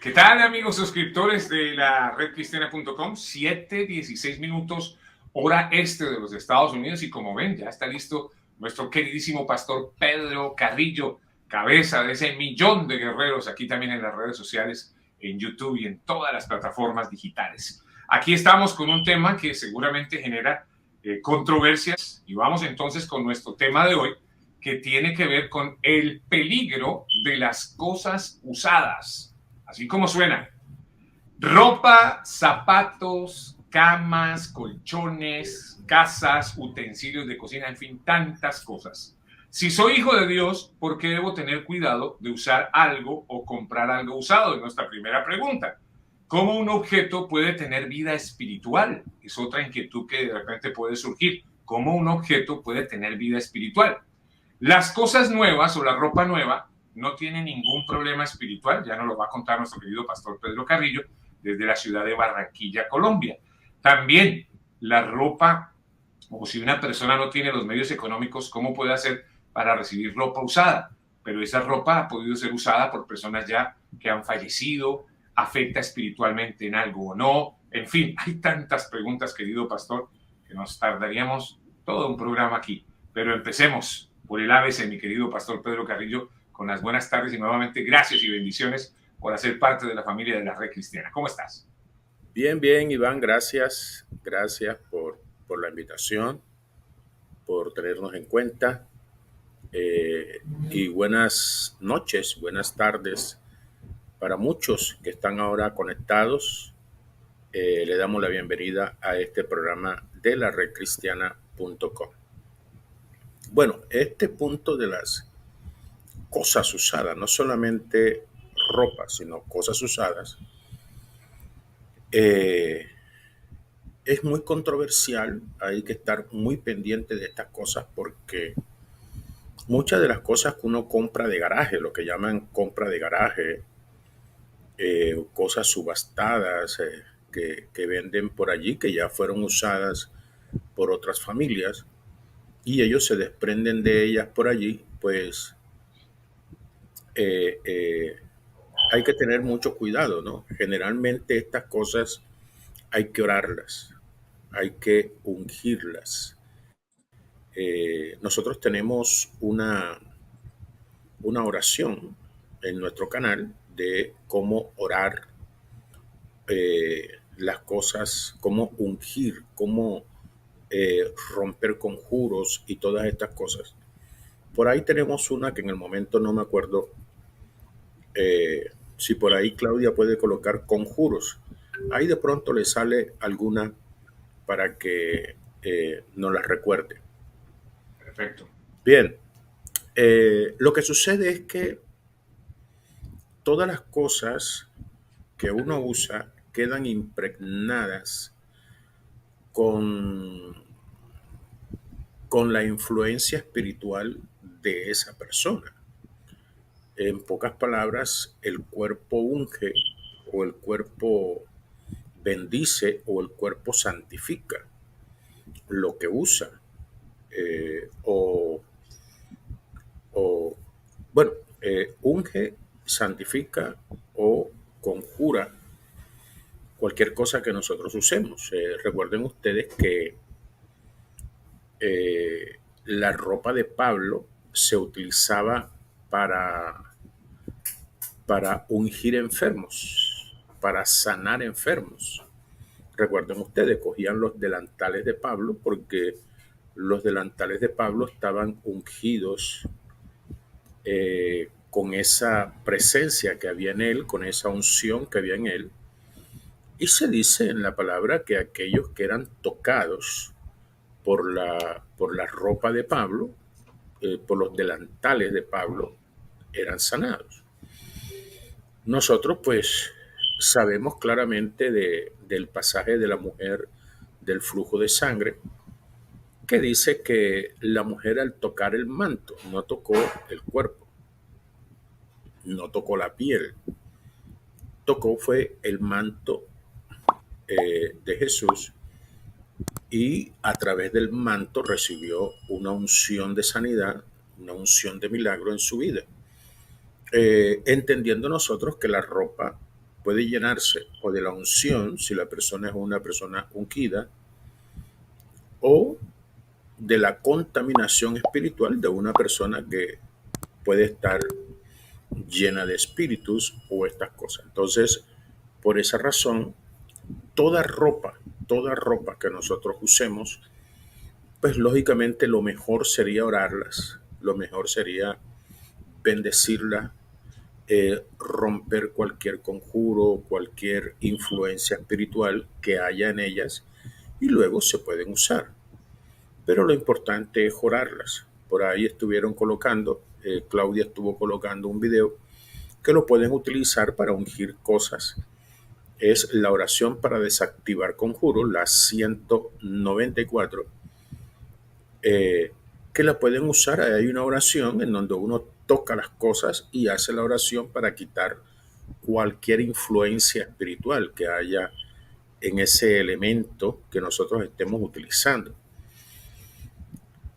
¿Qué tal, amigos suscriptores de la redcristiana.com? 7:16 minutos, hora este de los Estados Unidos. Y como ven, ya está listo nuestro queridísimo pastor Pedro Carrillo, cabeza de ese millón de guerreros, aquí también en las redes sociales, en YouTube y en todas las plataformas digitales. Aquí estamos con un tema que seguramente genera controversias, y vamos entonces con nuestro tema de hoy, que tiene que ver con el peligro de las cosas usadas. Así como suena: ropa, zapatos, camas, colchones, casas, utensilios de cocina, en fin, tantas cosas. Si soy hijo de Dios, ¿por qué debo tener cuidado de usar algo o comprar algo usado? Es nuestra primera pregunta. ¿Cómo un objeto puede tener vida espiritual? Es otra inquietud que de repente puede surgir. ¿Cómo un objeto puede tener vida espiritual? Las cosas nuevas o la ropa nueva no tiene ningún problema espiritual, ya nos lo va a contar nuestro querido pastor Pedro Carrillo desde la ciudad de Barranquilla, Colombia. También la ropa, o si una persona no tiene los medios económicos, ¿cómo puede hacer para recibir ropa usada? Pero esa ropa ha podido ser usada por personas ya que han fallecido, afecta espiritualmente en algo o no. En fin, hay tantas preguntas, querido pastor, que nos tardaríamos todo un programa aquí. Pero empecemos por el ABC, mi querido pastor Pedro Carrillo, con las buenas tardes y nuevamente gracias y bendiciones por hacer parte de la familia de la Red Cristiana. ¿Cómo estás? Bien, bien, Iván, gracias. Gracias por la invitación, por tenernos en cuenta. Y buenas noches, buenas tardes para muchos que están ahora conectados. Le damos la bienvenida a este programa de la redcristiana.com. Bueno, este punto de las cosas usadas, no solamente ropa, sino cosas usadas, eh, es muy controversial. Hay que estar muy pendiente de estas cosas porque muchas de las cosas que uno compra de garaje, lo que llaman compra de garaje, cosas subastadas que venden por allí, que ya fueron usadas por otras familias y ellos se desprenden de ellas por allí, pues eh, eh, hay que tener mucho cuidado, ¿no? Generalmente estas cosas hay que orarlas, hay que ungirlas. Nosotros tenemos una oración en nuestro canal de cómo orar las cosas, cómo ungir, cómo romper conjuros y todas estas cosas. Por ahí tenemos una que en el momento no me acuerdo si por ahí Claudia puede colocar conjuros. Ahí de pronto le sale alguna para que nos la recuerde. Perfecto. Bien, lo que sucede es que todas las cosas que uno usa quedan impregnadas con, con la influencia espiritual de esa persona. En pocas palabras, el cuerpo unge o el cuerpo bendice o el cuerpo santifica lo que usa. Eh, o, o, bueno, unge, santifica o conjura cualquier cosa que nosotros usemos. Recuerden ustedes que la ropa de Pablo se utilizaba para, para ungir enfermos, para sanar enfermos. Recuerden ustedes, cogían los delantales de Pablo porque los delantales de Pablo estaban ungidos con esa presencia que había en él, con esa unción que había en él. Y se dice en la palabra que aquellos que eran tocados por la ropa de Pablo, por los delantales de Pablo, eran sanados. Nosotros pues sabemos claramente del pasaje de la mujer del flujo de sangre, que dice que la mujer al tocar el manto no tocó el cuerpo, no tocó la piel, tocó fue el manto de Jesús y a través del manto recibió una unción de sanidad, una unción de milagro en su vida. Entendiendo nosotros que la ropa puede llenarse o de la unción, si la persona es una persona ungida, o de la contaminación espiritual de una persona que puede estar llena de espíritus o estas cosas. Entonces, por esa razón, toda ropa que nosotros usemos, pues lógicamente lo mejor sería orarlas, lo mejor sería bendecirlas, romper cualquier conjuro, cualquier influencia espiritual que haya en ellas y luego se pueden usar. Pero lo importante es orarlas. Por ahí estuvieron colocando, Claudia estuvo colocando un video que lo pueden utilizar para ungir cosas. Es la oración para desactivar conjuros, la 194, eh, que la pueden usar. Hay una oración en donde uno toca las cosas y hace la oración para quitar cualquier influencia espiritual que haya en ese elemento que nosotros estemos utilizando.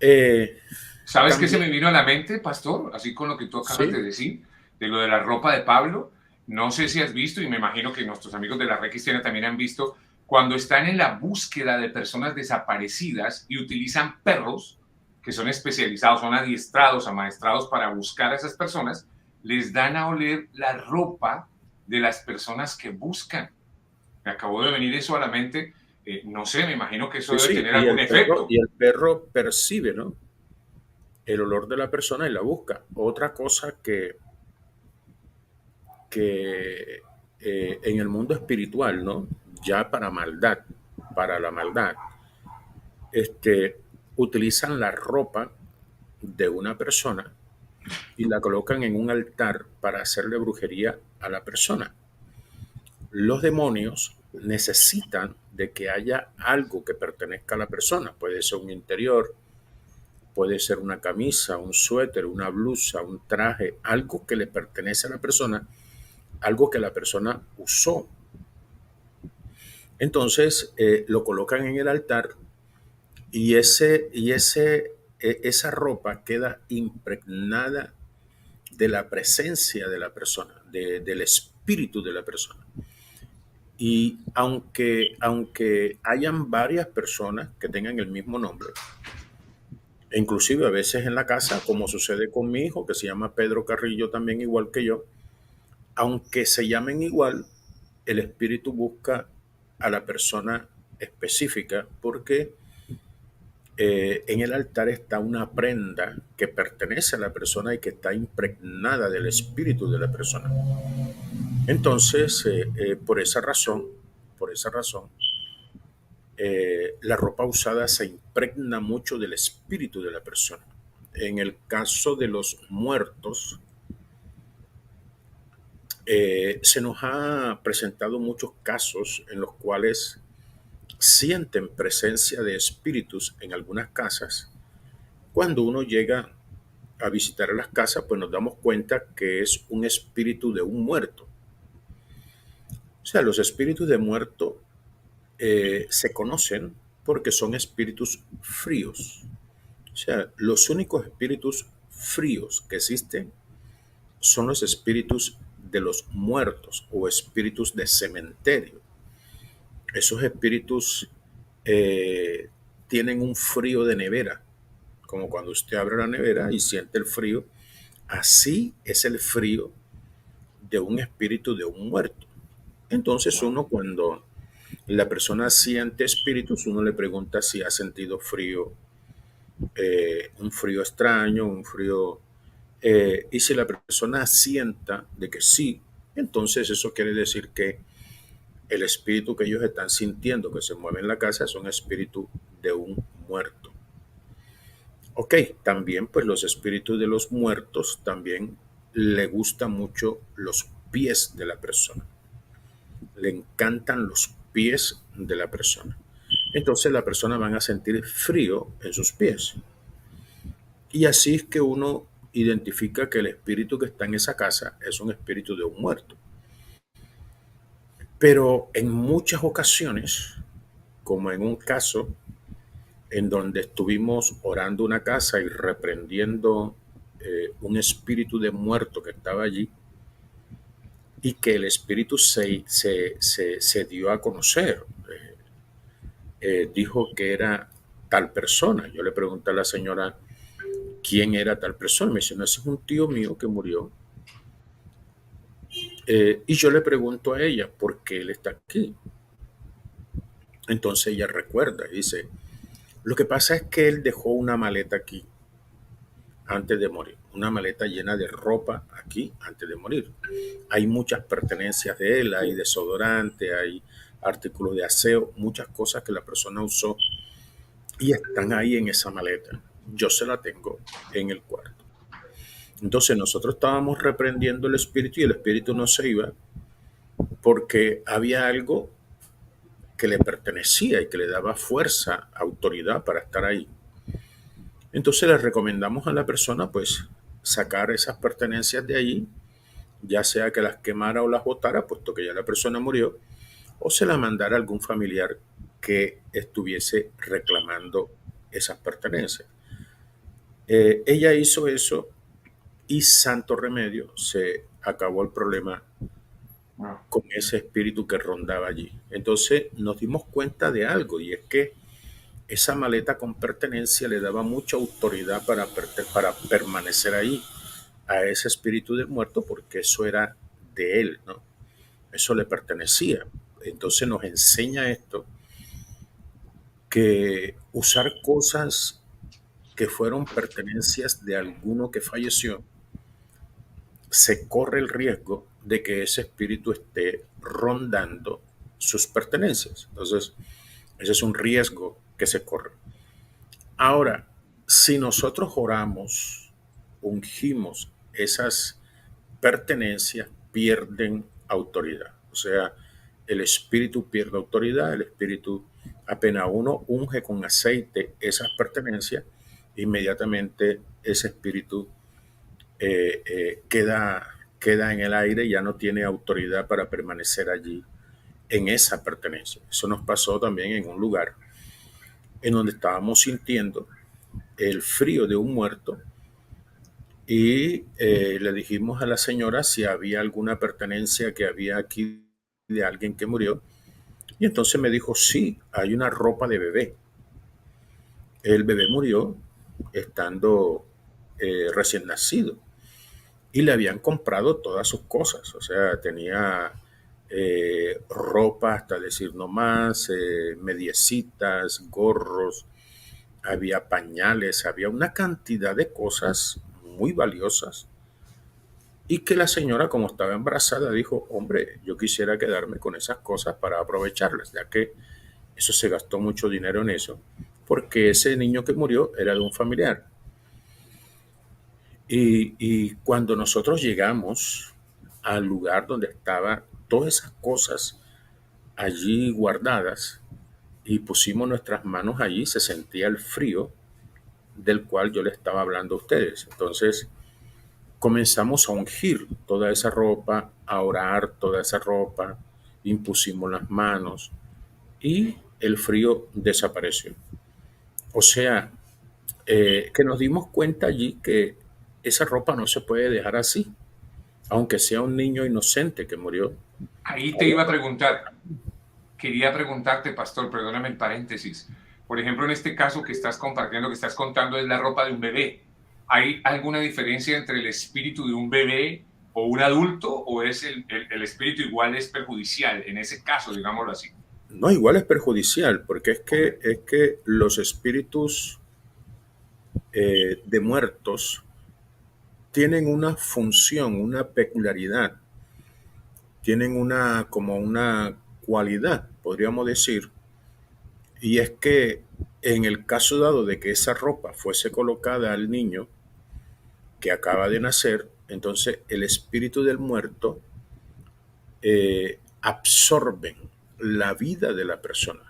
Eh, ¿Sabes qué se me también, vino a la mente, pastor? Así con lo que tú acabas de sí, decir, de lo de la ropa de Pablo. No sé si has visto, y me imagino que nuestros amigos de la Red Cristiana también han visto, cuando están en la búsqueda de personas desaparecidas y utilizan perros que son especializados, son adiestrados, amaestrados para buscar a esas personas, les dan a oler la ropa de las personas que buscan. Me acabó de venir eso a la mente. No sé, me imagino que eso sí, debe sí, tener algún efecto. y el perro percibe, ¿no?, el olor de la persona y la busca. Otra cosa que en el mundo espiritual, ¿no? Ya para maldad, para la maldad, este, utilizan la ropa de una persona y la colocan en un altar para hacerle brujería a la persona. Los demonios necesitan de que haya algo que pertenezca a la persona. Puede ser un interior, puede ser una camisa, un suéter, una blusa, un traje, algo que le pertenece a la persona, algo que la persona usó. Entonces lo colocan en el altar y esa ropa queda impregnada de la presencia de la persona, del espíritu de la persona. Y aunque hayan varias personas que tengan el mismo nombre, e inclusive a veces en la casa, como sucede con mi hijo, que se llama Pedro Carrillo también igual que yo, aunque se llamen igual, el espíritu busca a la persona específica porque en el altar está una prenda que pertenece a la persona y que está impregnada del espíritu de la persona. Entonces, por esa razón, la ropa usada se impregna mucho del espíritu de la persona. En el caso de los muertos, se nos ha presentado muchos casos en los cuales sienten presencia de espíritus en algunas casas. Cuando uno llega a visitar las casas, pues nos damos cuenta que es un espíritu de un muerto. O sea, los espíritus de muerto se conocen porque son espíritus fríos. O sea, los únicos espíritus fríos que existen son los espíritus de los muertos o espíritus de cementerio. Esos espíritus eh, tienen un frío de nevera, como cuando usted abre la nevera y siente el frío. Así es el frío de un espíritu de un muerto. Entonces Wow. uno, cuando la persona siente espíritus, uno le pregunta si ha sentido frío, un frío extraño, un frío. Y si la persona sienta de que sí, entonces eso quiere decir que el espíritu que ellos están sintiendo que se mueve en la casa es un espíritu de un muerto. Ok, también pues los espíritus de los muertos también le gustan mucho los pies de la persona. Le encantan los pies de la persona. Entonces la persona van a sentir frío en sus pies. Y así es que uno identifica que el espíritu que está en esa casa es un espíritu de un muerto. Pero en muchas ocasiones, como en un caso en donde estuvimos orando una casa y reprendiendo un espíritu de muerto que estaba allí, y que el espíritu se dio a conocer. Dijo que era tal persona. Yo le pregunté a la señora quién era tal persona. Me dice, no, ese es un tío mío que murió. Y yo le pregunto a ella por qué él está aquí. Entonces ella recuerda y dice, lo que pasa es que él dejó una maleta aquí antes de morir, una maleta llena de ropa aquí antes de morir. Hay muchas pertenencias de él, hay desodorante, hay artículos de aseo, muchas cosas que la persona usó y están ahí en esa maleta. Yo se la tengo en el cuarto. Entonces nosotros estábamos reprendiendo el espíritu y el espíritu no se iba porque había algo que le pertenecía y que le daba fuerza, autoridad para estar ahí. Entonces le recomendamos a la persona pues sacar esas pertenencias de allí, ya sea que las quemara o las botara, puesto que ya la persona murió, o se la mandara a algún familiar que estuviese reclamando esas pertenencias. Ella hizo eso y santo remedio, se acabó el problema No. con ese espíritu que rondaba allí. Entonces nos dimos cuenta de algo y es que esa maleta con pertenencia le daba mucha autoridad para permanecer ahí a ese espíritu del muerto porque eso era de él, ¿no? Eso le pertenecía. Entonces nos enseña esto, que usar cosas que fueron pertenencias de alguno que falleció, se corre el riesgo de que ese espíritu esté rondando sus pertenencias. Entonces, ese es un riesgo que se corre. Ahora, si nosotros oramos, ungimos esas pertenencias, pierden autoridad. O sea, el espíritu pierde autoridad, el espíritu, apenas uno unge con aceite esas pertenencias, inmediatamente ese espíritu queda en el aire, ya no tiene autoridad para permanecer allí en esa pertenencia. Eso nos pasó también en un lugar en donde estábamos sintiendo el frío de un muerto y le dijimos a la señora si había alguna pertenencia que había aquí de alguien que murió. Y entonces me dijo, sí, hay una ropa de bebé. El bebé murió estando recién nacido y le habían comprado todas sus cosas. O sea, tenía ropa, hasta decir no más, mediecitas, gorros, había pañales, había una cantidad de cosas muy valiosas. Y que la señora, como estaba embarazada, dijo, hombre, yo quisiera quedarme con esas cosas para aprovecharlas, ya que eso se gastó mucho dinero en eso, porque ese niño que murió era de un familiar. Y cuando nosotros llegamos al lugar donde estaban todas esas cosas allí guardadas y pusimos nuestras manos allí, se sentía el frío del cual yo le estaba hablando a ustedes. Entonces comenzamos a ungir toda esa ropa, a orar toda esa ropa, impusimos las manos y el frío desapareció. O sea, que nos dimos cuenta allí que esa ropa no se puede dejar así, aunque sea un niño inocente que murió. Ahí te iba a preguntar, quería preguntarte, pastor, perdóname el paréntesis. Por ejemplo, en este caso que estás compartiendo, que estás contando, es la ropa de un bebé. ¿Hay alguna diferencia entre el espíritu de un bebé o un adulto o es el espíritu igual es perjudicial en ese caso, digámoslo así? No, igual es perjudicial, porque es que los espíritus de muertos tienen una función, una peculiaridad, tienen una como una cualidad, podríamos decir, y es que en el caso dado de que esa ropa fuese colocada al niño que acaba de nacer, entonces el espíritu del muerto absorben la vida de la persona.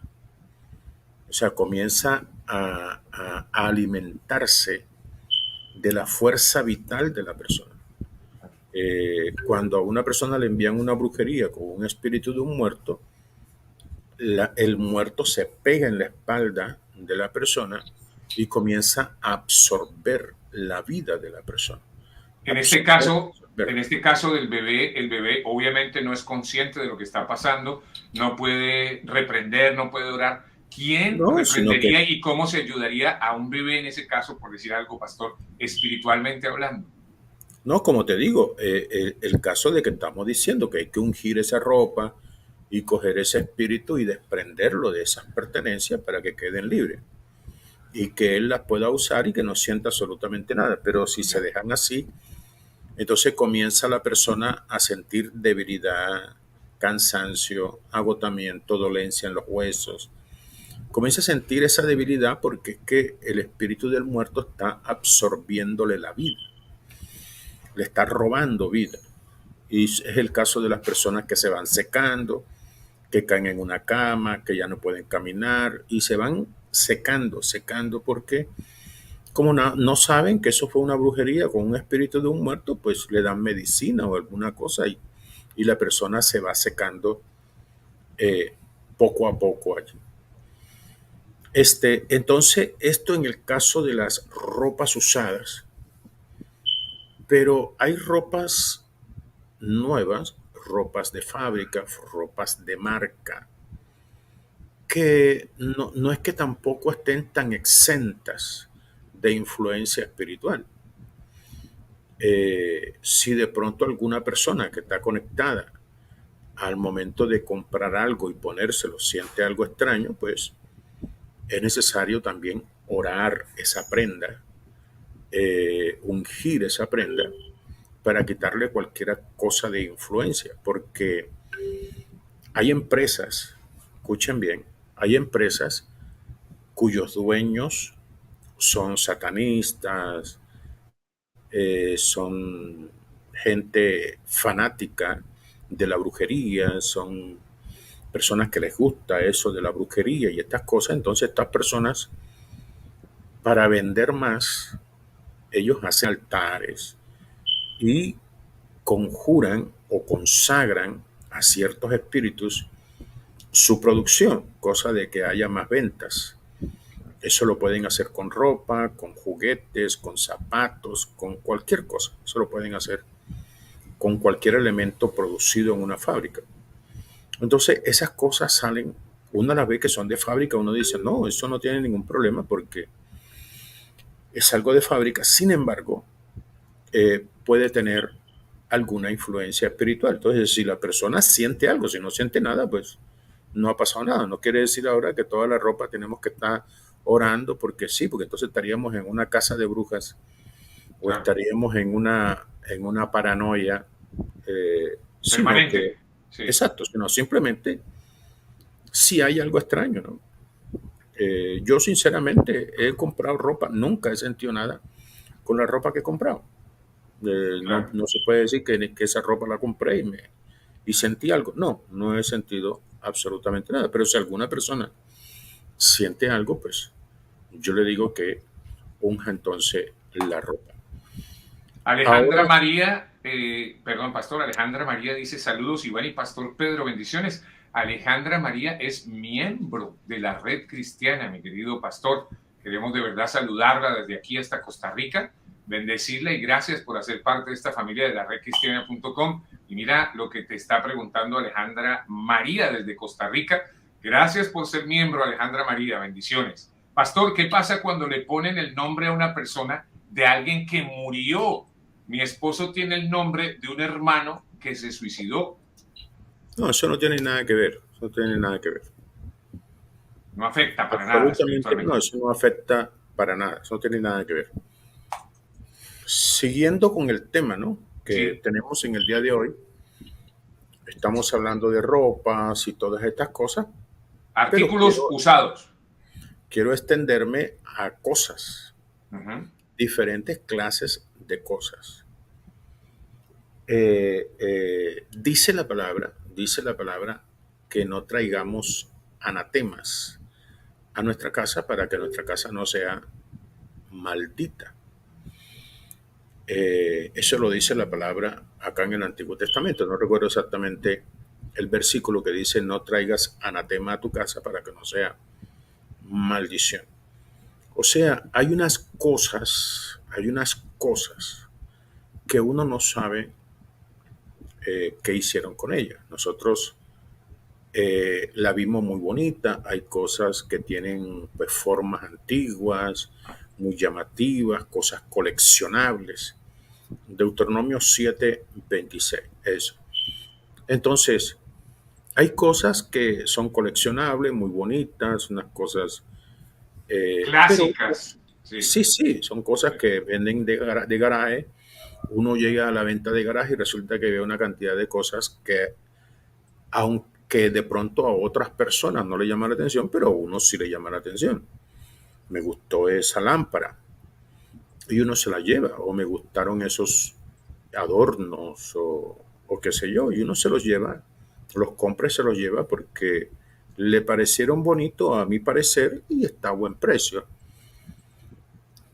O sea, comienza a alimentarse de la fuerza vital de la persona. Cuando a una persona le envían una brujería con un espíritu de un muerto, el muerto se pega en la espalda de la persona y comienza a absorber la vida de la persona. En este Absorber. caso, En este caso del bebé, el bebé obviamente no es consciente de lo que está pasando, no puede reprender, no puede orar. ¿Quién No, sino que, reprendería y cómo se ayudaría a un bebé en ese caso, por decir algo, pastor, espiritualmente hablando? no, como te digo, el caso de que estamos diciendo que hay que ungir esa ropa y coger ese espíritu y desprenderlo de esas pertenencias para que queden libres y que él las pueda usar y que no sienta absolutamente nada. Pero si se Ya. dejan así, entonces comienza la persona a sentir debilidad, cansancio, agotamiento, dolencia en los huesos. Comienza a sentir esa debilidad porque es que el espíritu del muerto está absorbiéndole la vida, le está robando vida. Y es el caso de las personas que se van secando, que caen en una cama, que ya no pueden caminar y se van secando, secando porque como no saben que eso fue una brujería con un espíritu de un muerto, pues le dan medicina o alguna cosa y la persona se va secando eh, poco a poco allí. Entonces, esto en el caso de las ropas usadas, pero hay ropas nuevas, ropas de fábrica, ropas de marca, que no es que tampoco estén tan exentas de influencia espiritual. Si de pronto alguna persona que está conectada al momento de comprar algo y ponérselo siente algo extraño, pues es necesario también orar esa prenda, ungir esa prenda para quitarle cualquier cosa de influencia, porque hay empresas, escuchen bien, hay empresas cuyos dueños son satanistas, son gente fanática de la brujería, son personas que les gusta eso de la brujería y estas cosas. Entonces estas personas, para vender más, ellos hacen altares y conjuran o consagran a ciertos espíritus su producción, cosa de que haya más ventas. Eso lo pueden hacer con ropa, con juguetes, con zapatos, con cualquier cosa. Eso lo pueden hacer con cualquier elemento producido en una fábrica. Entonces, esas cosas salen, una las ve que son de fábrica, uno dice, no, eso no tiene ningún problema porque es algo de fábrica. Sin embargo, puede tener alguna influencia espiritual. Entonces, si la persona siente algo, si no siente nada, pues no ha pasado nada. No quiere decir ahora que toda la ropa tenemos que estar orando porque sí, porque entonces estaríamos en una casa de brujas o Claro. estaríamos en una paranoia, sino que, Permanente. Sí. exacto, sino simplemente si hay algo extraño, ¿no? Yo sinceramente he comprado ropa, nunca he sentido nada con la ropa que he comprado. No, Claro. no se puede decir que esa ropa la compré y sentí algo. No, no he sentido absolutamente nada. Pero si alguna persona siente algo, pues yo le digo que unja entonces la ropa. Alejandra Ahora, María, perdón, pastor, Alejandra María dice saludos, Iván y Pastor Pedro, bendiciones. Alejandra María es miembro de la Red Cristiana, mi querido pastor. Queremos de verdad saludarla desde aquí hasta Costa Rica, bendecirla y gracias por hacer parte de esta familia de la redcristiana.com. Y mira lo que te está preguntando Alejandra María desde Costa Rica. Gracias por ser miembro, Alejandra María, bendiciones. Pastor, ¿qué pasa cuando le ponen el nombre a una persona de alguien que murió? Mi esposo tiene el nombre de un hermano que se suicidó. no, eso no tiene nada que ver. Eso no tiene nada que ver. No afecta para nada Absolutamente no, espiritualmente. eso no afecta para nada. Eso no tiene nada que ver. Siguiendo con el tema, ¿no? Que Sí, tenemos en el día de hoy, estamos hablando de ropas y todas estas cosas, pero artículos usados. quiero extenderme a cosas, Uh -huh. diferentes clases de cosas. Dice la palabra que no traigamos anatemas a nuestra casa para que nuestra casa no sea maldita. Eso lo dice la palabra acá en el Antiguo Testamento. No recuerdo exactamente el versículo que dice no traigas anatema a tu casa para que no sea maldición. O sea, hay unas cosas que uno no sabe qué hicieron con ella. Nosotros la vimos muy bonita, hay cosas que tienen pues, formas antiguas, muy llamativas, cosas coleccionables. Deuteronomio 7:26, eso. Entonces, hay cosas que son coleccionables, muy bonitas, unas cosas, pero Clásicas. Sí, sí, sí, son cosas sí, que venden de garaje. Uno llega a la venta de garaje y resulta que ve una cantidad de cosas que, aunque de pronto a otras personas no le llama la atención, pero a uno sí le llama la atención. Me gustó esa lámpara y uno se la lleva, o me gustaron esos adornos o qué sé yo, y uno se los lleva, los compra y se los lleva porque le parecieron bonitos a mi parecer y está a buen precio.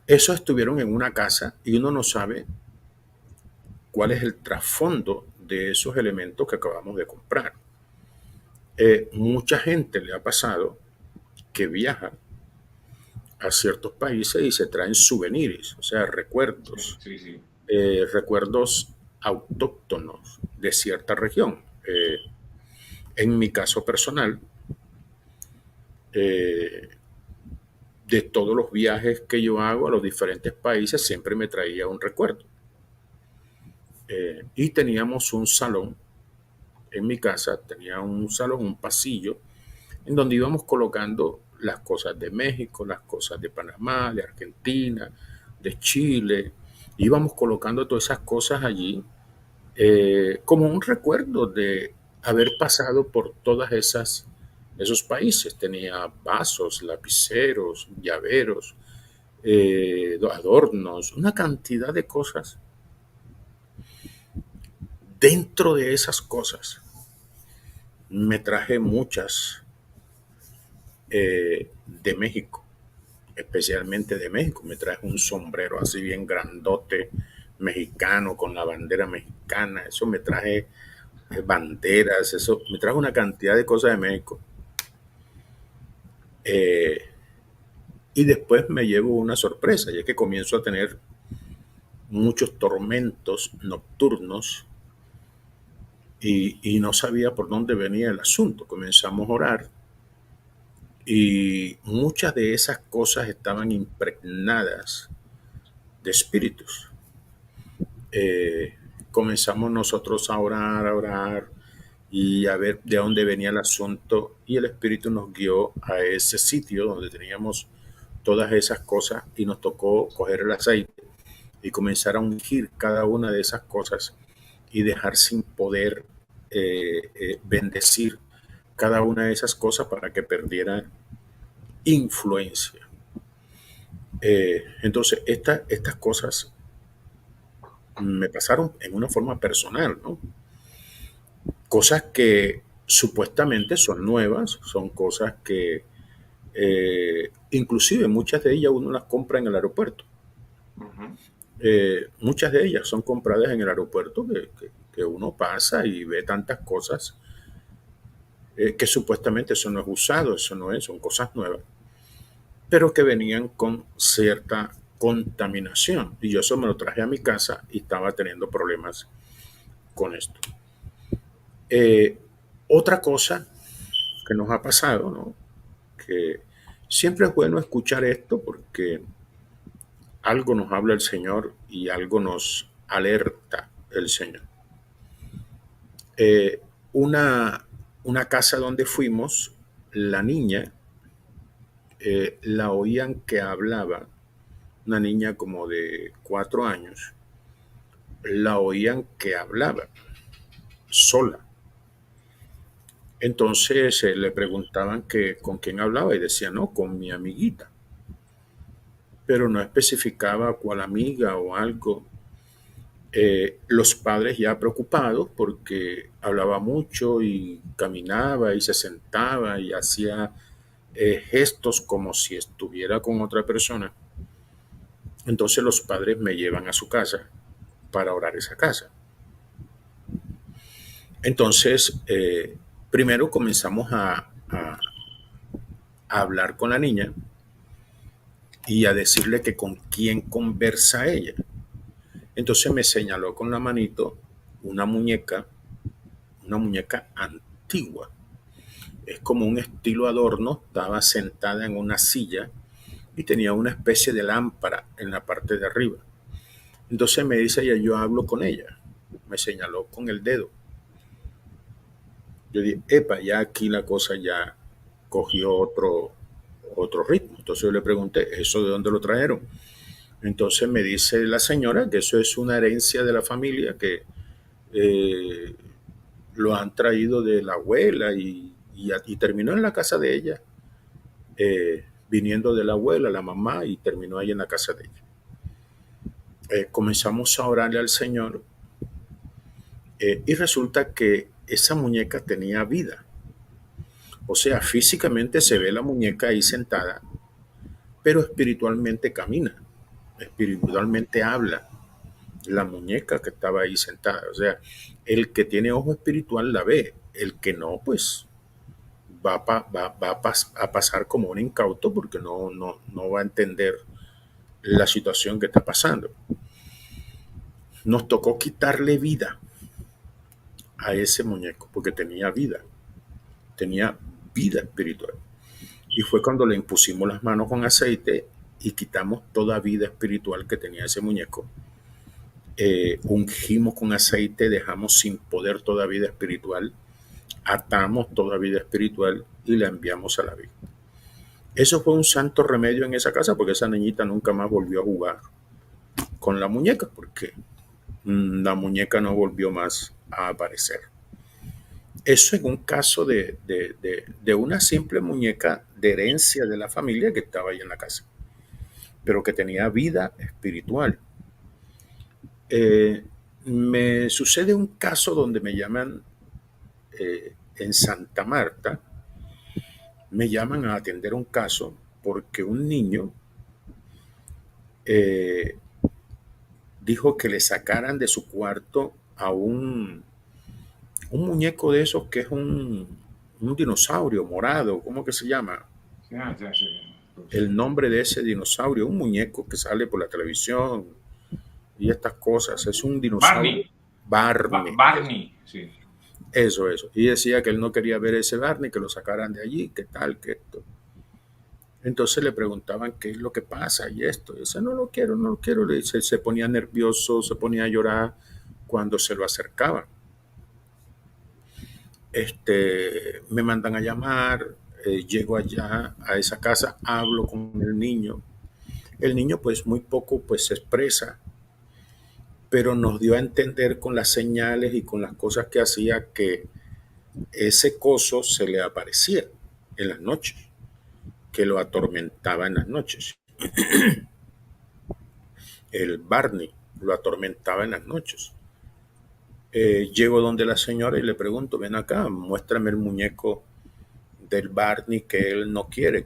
Esos estuvieron en una casa y uno no sabe cuál es el trasfondo de esos elementos que acabamos de comprar. Mucha gente le ha pasado que viaja a ciertos países y se traen souvenirs, o sea, sí, recuerdos, sí, sí. recuerdos autóctonos de cierta región. En mi caso personal, eh, de todos los viajes que yo hago a los diferentes países, siempre me traía un recuerdo. Y teníamos un salón en mi casa, tenía un salón, un pasillo, en donde íbamos colocando las cosas de México, las cosas de Panamá, de Argentina, de Chile. Íbamos colocando todas esas cosas allí como un recuerdo de haber pasado por todas esos países. Tenía vasos, lapiceros, llaveros, adornos, una cantidad de cosas. Dentro de esas cosas me traje muchas de México, especialmente de México. Me traje un sombrero así bien grandote mexicano con la bandera mexicana. Eso me traje banderas, eso me traje una cantidad de cosas de México. Eh, y después me llevo una sorpresa, ya que comienzo a tener muchos tormentos nocturnos y no sabía por dónde venía el asunto. Comenzamos a orar y muchas de esas cosas estaban impregnadas de espíritus. Eh, Comenzamos nosotros a orar y a ver de dónde venía el asunto y el espíritu nos guió a ese sitio donde teníamos todas esas cosas y nos tocó coger el aceite y comenzar a ungir cada una de esas cosas y dejar sin poder bendecir cada una de esas cosas para que perdiera influencia. Entonces, estas cosas me pasaron en una forma personal, ¿no? Cosas que supuestamente son nuevas, son cosas que inclusive muchas de ellas uno las compra en el aeropuerto. Ujú. Muchas de ellas son compradas en el aeropuerto que uno pasa y ve tantas cosas que supuestamente eso no es usado, eso no es, son cosas nuevas, pero que venían con cierta contaminación. Y yo eso me lo traje a mi casa y estaba teniendo problemas con esto. Eh, Otra cosa que nos ha pasado, ¿no? Que siempre es bueno escuchar esto porque algo nos habla el Señor y algo nos alerta el Señor. Eh, una, una casa donde fuimos, la niña la oían que hablaba, una niña como de 4 años, la oían que hablaba sola. Entonces le preguntaban que con quién hablaba y decía, no, con mi amiguita, pero no especificaba cuál amiga o algo. Los padres ya preocupados porque hablaba mucho y caminaba y se sentaba y hacía gestos como si estuviera con otra persona. Entonces los padres me llevan a su casa para orar esa casa. Entonces, primero comenzamos a hablar con la niña y a decirle que con quién conversa ella. Entonces me señaló con la manito una muñeca una muñeca antigua. Es como un estilo adorno, estaba sentada en una silla y tenía una especie de lámpara en la parte de arriba. Entonces me dice ella, yo hablo con ella. Me señaló con el dedo. Yo dije, epa, ya aquí la cosa ya cogió otro ritmo. Entonces yo le pregunté, ¿eso de dónde lo trajeron? Entonces me dice la señora que eso es una herencia de la familia, que eh, lo han traído de la abuela y terminó en la casa de ella, viniendo de la abuela, la mamá, y terminó ahí en la casa de ella. Comenzamos a orarle al Señor y resulta que esa muñeca tenía vida. O sea, físicamente se ve la muñeca ahí sentada, pero espiritualmente camina, espiritualmente habla la muñeca que estaba ahí sentada. O sea, el que tiene ojo espiritual la ve, el que no, pues va a pasar como un incauto porque no va a entender la situación que está pasando. Nos tocó quitarle vida a ese muñeco porque tenía vida espiritual. Y fue cuando le impusimos las manos con aceite y quitamos toda vida espiritual que tenía ese muñeco. Ungimos con aceite, dejamos sin poder toda vida espiritual, atamos toda vida espiritual y la enviamos a la vida. Eso fue un santo remedio en esa casa porque esa niñita nunca más volvió a jugar con la muñeca porque la muñeca no volvió más a aparecer. Eso en un caso de una simple muñeca de herencia de la familia que estaba ahí en la casa, pero que tenía vida espiritual. Eh, Me sucede un caso donde me llaman en Santa Marta, me llaman a atender un caso porque un niño eh, dijo que le sacaran de su cuarto a un muñeco de esos que es un dinosaurio morado, ¿cómo que se llama? Ya, ya, sí. El nombre de ese dinosaurio, un muñeco que sale por la televisión y estas cosas, es un dinosaurio Barney. Barney. Barney, sí. Eso. Y decía que él no quería ver ese Barney, que lo sacaran de allí, que tal, que esto. Entonces le preguntaban qué es lo que pasa y esto. Y dice, no lo quiero, no lo quiero. Le dice, se ponía nervioso, se ponía a llorar cuando se lo acercaban. Me mandan a llamar, llego allá a esa casa, hablo con el niño. El niño pues muy poco pues se expresa, pero nos dio a entender con las señales y con las cosas que hacía que ese coso se le aparecía en las noches, que lo atormentaba en las noches. El Barney lo atormentaba en las noches. Llego donde la señora y le pregunto, ven acá, muéstrame el muñeco del Barney que él no quiere,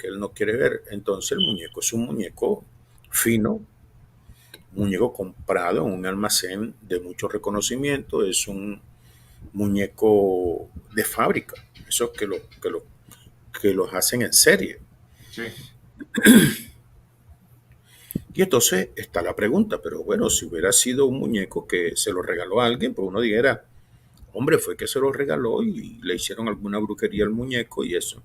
ver. Entonces el muñeco es un muñeco fino, muñeco comprado en un almacén de mucho reconocimiento, es un muñeco de fábrica, esos que los hacen en serie. Sí. Y entonces está la pregunta, pero bueno, si hubiera sido un muñeco que se lo regaló a alguien, pues uno dijera, hombre, fue que se lo regaló y le hicieron alguna brujería al muñeco y eso.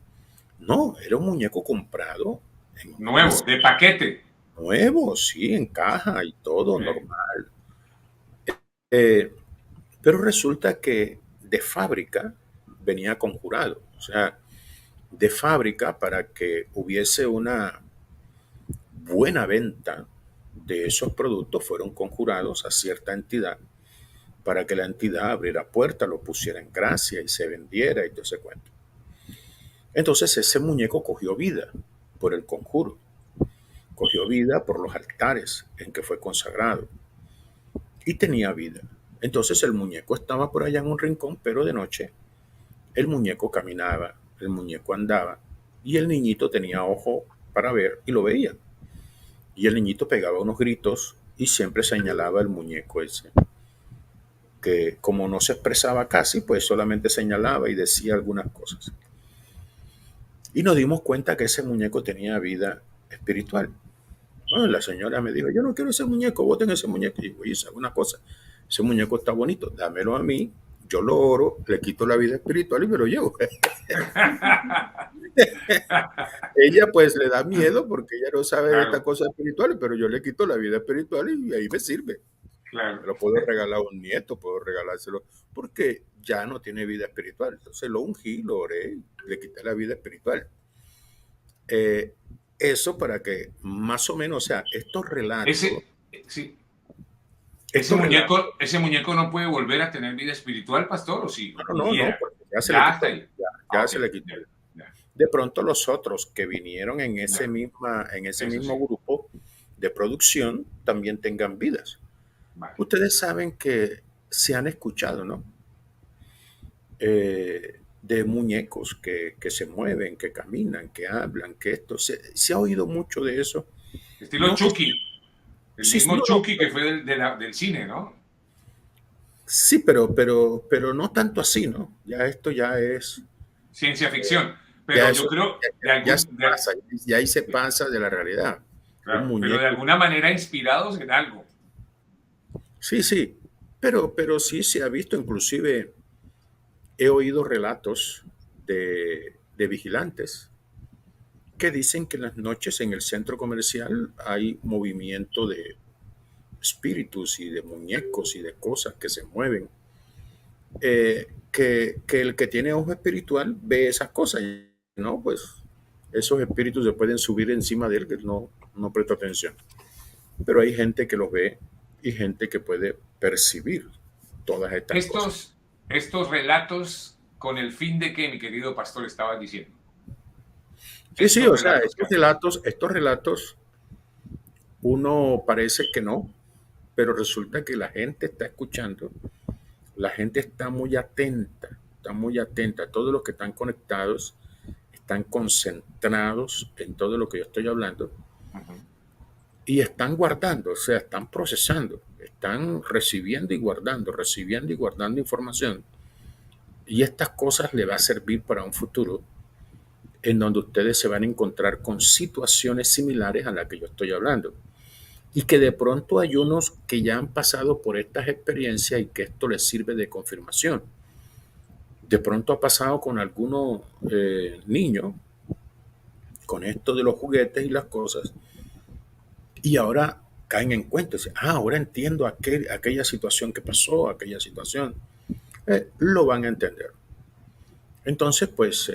No, era un muñeco comprado en un Nuevo, almacén de paquete. nuevo, sí, en caja y todo Sí. normal. Eh, pero resulta que de fábrica venía conjurado. O sea, de fábrica para que hubiese una buena venta de esos productos fueron conjurados a cierta entidad para que la entidad abriera puertas, lo pusiera en gracia y se vendiera y todo ese cuento. Entonces ese muñeco cogió vida por el conjuro, cogió vida por los altares en que fue consagrado y tenía vida. Entonces el muñeco estaba por allá en un rincón, pero de noche el muñeco caminaba, el muñeco andaba y el niñito tenía ojo para ver y lo veía. Y el niñito pegaba unos gritos y siempre señalaba el muñeco ese, que como no se expresaba casi, pues solamente señalaba y decía algunas cosas. Y nos dimos cuenta que ese muñeco tenía vida espiritual. Bueno, la señora me dijo, yo no quiero ese muñeco, boten ese muñeco. Y digo, oye, ¿sabe una cosa? Ese muñeco está bonito, dámelo a mí, yo lo oro, le quito la vida espiritual y me lo llevo. Ella pues le da miedo porque ella no sabe de estas Claro, cosas espirituales, pero yo le quito la vida espiritual y ahí me sirve. claro. Se lo puedo regalar a un nieto, puedo regalárselo, porque ya no tiene vida espiritual. Entonces lo ungí, lo oré, le quité la vida espiritual. Eh, Eso para que más o menos, o sea, Ese, sí, estos relatos, ese muñeco no puede volver a tener vida espiritual, pastor, o si o no, pudiera. porque ya se le Ya está quitó, ahí. Ah, ya ok, se le quitó. ya, ya, De pronto los otros que vinieron ya. en ese Eso mismo sí. grupo de producción también tengan vidas. Vale. Ustedes saben que se han escuchado, ¿no? De muñecos que se mueven, que caminan, que hablan, que esto. Se ha oído mucho de eso. Estilo No que Chucky, el sí, mismo no, no, Chucky que fue del cine, ¿no? sí, pero no tanto así, ¿no? Ya esto Ciencia ficción. ya Pero yo eso, creo, ya se pasa, ya ahí se pasa de la realidad. Un claro, pero de muñeco. alguna manera inspirados en algo. Sí, sí, pero sí se ha visto, inclusive he oído relatos de vigilantes que dicen que en las noches en el centro comercial hay movimiento de espíritus y de muñecos y de cosas que se mueven, que el que tiene ojo espiritual ve esas cosas, y no, pues esos espíritus se pueden subir encima de él que no presta atención. Pero hay gente que los ve y gente que puede percibir todas estas cosas. Estos relatos con el fin de que, mi querido pastor, estaba diciendo. Sí, sí, Estos o sea, relatos que hacen. estos relatos, uno parece que no, pero resulta que la gente está escuchando, la gente está muy atenta, todos los que están conectados están concentrados en todo lo que yo estoy hablando Ujú. y están guardando, o sea, están procesando, están recibiendo y guardando información. Y estas cosas le va a servir para un futuro en donde ustedes se van a encontrar con situaciones similares a las que yo estoy hablando. Y que de pronto hay unos que ya han pasado por estas experiencias y que esto les sirve de confirmación. De pronto ha pasado con algunos niños, con esto de los juguetes y las cosas, y ahora caen en cuenta. Ahora entiendo aquella situación que pasó, aquella situación. Lo van a entender. Entonces, pues,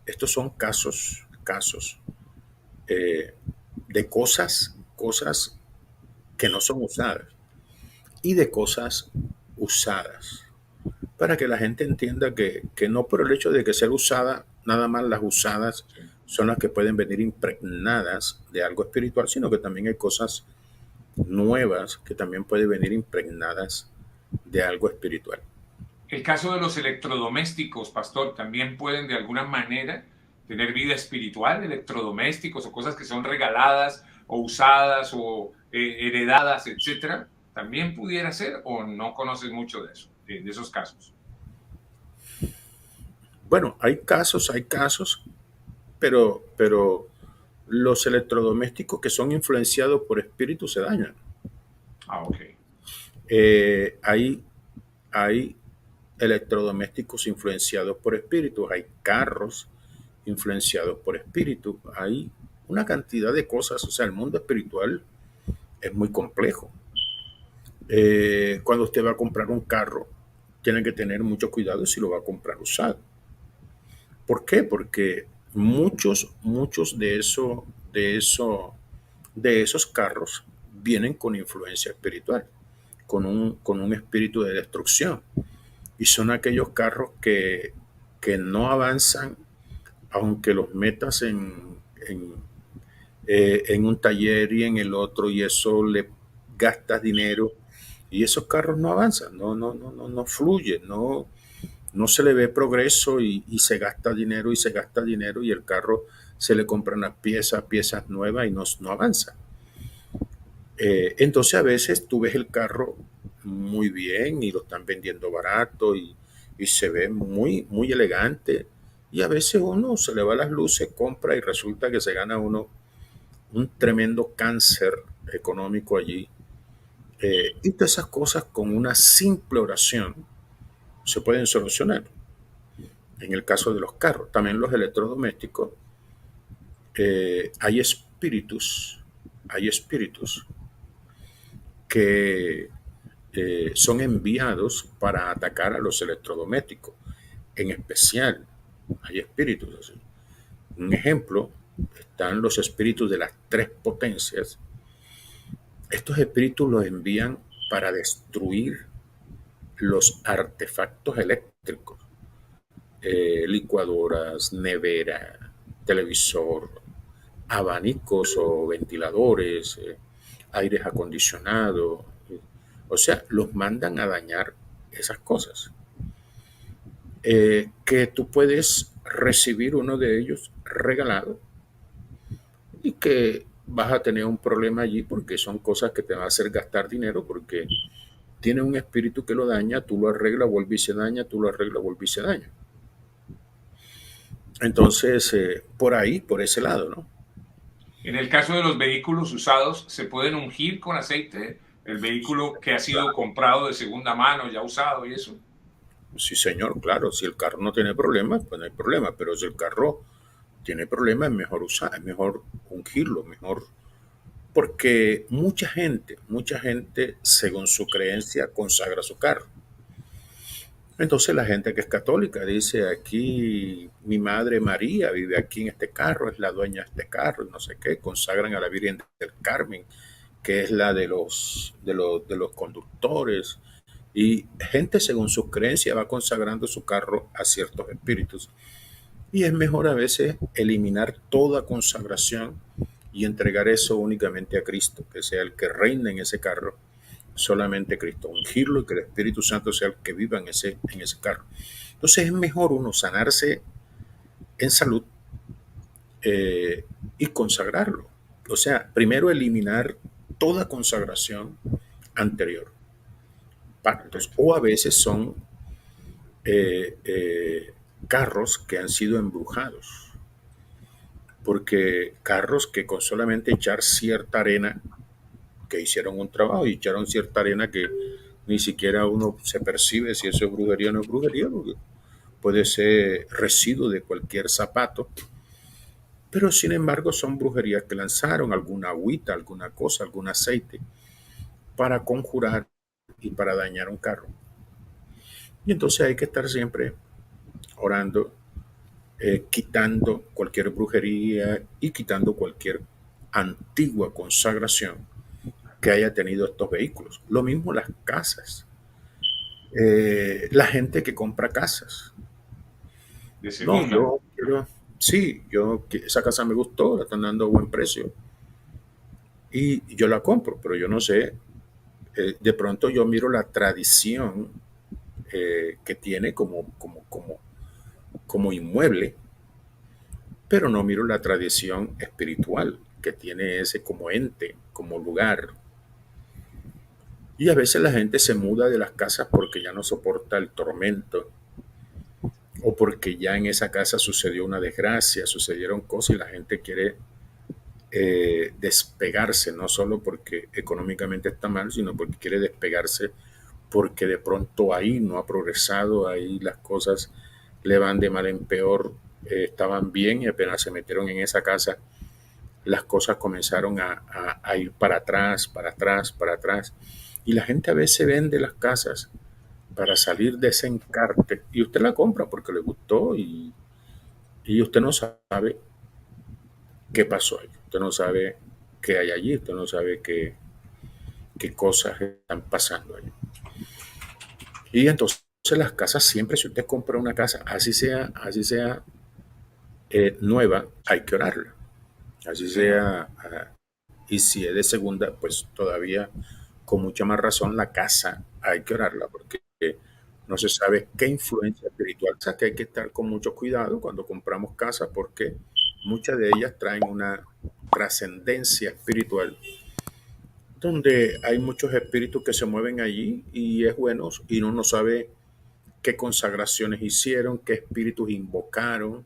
estos son casos eh, de cosas que no son usadas y de cosas usadas, para que la gente entienda que no por el hecho de que ser usada, nada más las usadas Sí. son las que pueden venir impregnadas de algo espiritual, sino que también hay cosas nuevas que también pueden venir impregnadas de algo espiritual. El caso de los electrodomésticos, pastor, también pueden de alguna manera tener vida espiritual, electrodomésticos o cosas que son regaladas o usadas o heredadas, etcétera. También pudiera ser, o no conoces mucho de eso, de esos casos. Bueno, hay casos, pero los electrodomésticos que son influenciados por espíritus se dañan. Ah, ok. Hay hay electrodomésticos influenciados por espíritus, hay carros influenciados por espíritus, hay una cantidad de cosas, o sea, el mundo espiritual es muy complejo. Cuando usted va a comprar un carro, tiene que tener mucho cuidado si lo va a comprar usado. ¿Por qué? Porque muchos de esos carros vienen con influencia espiritual, con un espíritu de destrucción. Y son aquellos carros que no avanzan aunque los metas en un taller y en el otro y eso le gastas dinero y esos carros no avanzan, no fluyen, no se le ve progreso y se gasta dinero y se gasta dinero y el carro se le compran las piezas nuevas y no avanza. Entonces a veces tú ves el carro muy bien y lo están vendiendo barato y se ve muy elegante y a veces uno se le va las luces, compra y resulta que se gana uno un tremendo cáncer económico allí. Y todas esas cosas con una simple oración. se pueden solucionar. En el caso de los carros, también los electrodomésticos, hay hay espíritus que son enviados para atacar a los electrodomésticos. En especial, hay espíritus así. Un ejemplo, están los espíritus de las tres potencias. Estos espíritus los envían para destruir los artefactos eléctricos, licuadoras, nevera, televisor, abanicos o ventiladores, aires acondicionados. O sea, los mandan a dañar esas cosas. Que tú puedes recibir uno de ellos regalado y que vas a tener un problema allí porque son cosas que te van a hacer gastar dinero porque tiene un espíritu que lo daña, tú lo arreglas, vuelve y se daña, tú lo arreglas, vuelve y se daña. Entonces, por ahí, por ese lado, ¿no? En el caso de los vehículos usados, ¿se pueden ungir con aceite el vehículo que ha sido comprado de segunda mano, ya usado y eso? Sí, señor, claro, si el carro no tiene problemas, pues no hay problema, pero si el carro tiene problemas, es mejor usar, es mejor ungirlo, mejor, porque mucha gente, según su creencia, consagra su carro. Entonces la gente que es católica dice, aquí mi madre María vive aquí en este carro, es la dueña de este carro, y no sé qué, consagran a la Virgen del Carmen, que es la de los conductores, y gente según sus creencias va consagrando su carro a ciertos espíritus. Y es mejor a veces eliminar toda consagración y entregar eso únicamente a Cristo, que sea el que reina en ese carro, solamente Cristo, ungirlo y que el Espíritu Santo sea el que viva en ese carro. Entonces es mejor uno sanarse en salud, y consagrarlo. O sea, primero eliminar toda consagración anterior, pactos, Correcto. o a veces son carros que han sido embrujados, porque carros que con solamente echar cierta arena, que hicieron un trabajo y echaron cierta arena que ni siquiera uno se percibe si eso es brujería o no es brujería, porque puede ser residuo de cualquier zapato, pero sin embargo son brujerías que lanzaron alguna agüita, alguna cosa, algún aceite para conjurar y para dañar un carro. Y entonces hay que estar siempre orando, quitando cualquier brujería y quitando cualquier antigua consagración que haya tenido estos vehículos. Lo mismo las casas. La gente que compra casas. De No, segunda. sí, esa casa me gustó, la están dando a buen precio y yo la compro, pero yo no sé, de pronto yo miro la tradición que tiene como inmueble, pero no miro la tradición espiritual que tiene ese como ente, como lugar. Y a veces la gente se muda de las casas porque ya no soporta el tormento o porque ya en esa casa sucedió una desgracia, sucedieron cosas y la gente quiere despegarse, no solo porque económicamente está mal, sino porque quiere despegarse porque de pronto ahí no ha progresado, ahí las cosas le van de mal en peor, estaban bien y apenas se metieron en esa casa, las cosas comenzaron a ir para atrás, para atrás, para atrás. Y la gente a veces vende las casas para salir de ese encarte y usted la compra porque le gustó y usted no sabe qué pasó ahí, usted no sabe qué hay allí, usted no sabe qué cosas están pasando allí. Y entonces las casas siempre, si usted compra una casa, así sea nueva, hay que orarla. Así Sí, señor. sea, y si es de segunda, pues todavía con mucha más razón la casa hay que orarla, porque no se sabe qué influencia espiritual. O sea que hay que estar con mucho cuidado cuando compramos casas, porque muchas de ellas traen una trascendencia espiritual donde hay muchos espíritus que se mueven allí y es bueno y uno no sabe qué consagraciones hicieron, qué espíritus invocaron,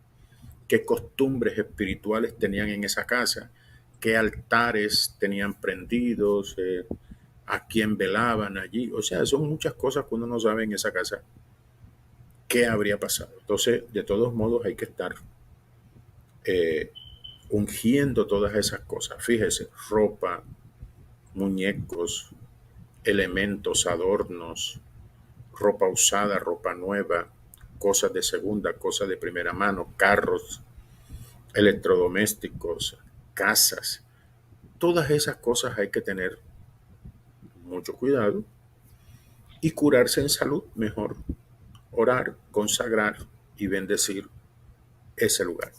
qué costumbres espirituales tenían en esa casa, qué altares tenían prendidos, a quién velaban allí. O sea, son muchas cosas que uno no sabe en esa casa qué habría pasado. Entonces, de todos modos, hay que estar eh, ungiendo todas esas cosas. Fíjese, ropa, muñecos, elementos, adornos, ropa usada, ropa nueva, cosas de segunda, cosas de primera mano, carros, electrodomésticos, casas. Todas esas cosas hay que tener mucho cuidado y curarse en salud mejor. Orar, consagrar y bendecir ese lugar.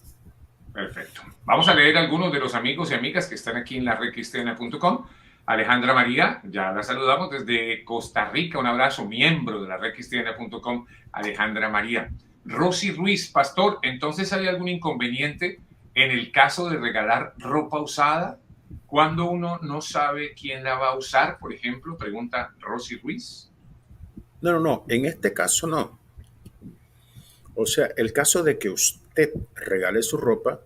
Perfecto. Vamos a leer algunos de los amigos y amigas que están aquí en la redcristiana.com. Alejandra María, ya la saludamos desde Costa Rica. Un abrazo, miembro de la redcristiana.com, Alejandra María. Rosy Ruiz, pastor, ¿entonces hay algún inconveniente en el caso de regalar ropa usada cuando uno no sabe quién la va a usar? Por ejemplo, pregunta Rosy Ruiz. No. En este caso no. O sea, el caso de que usted regale su ropa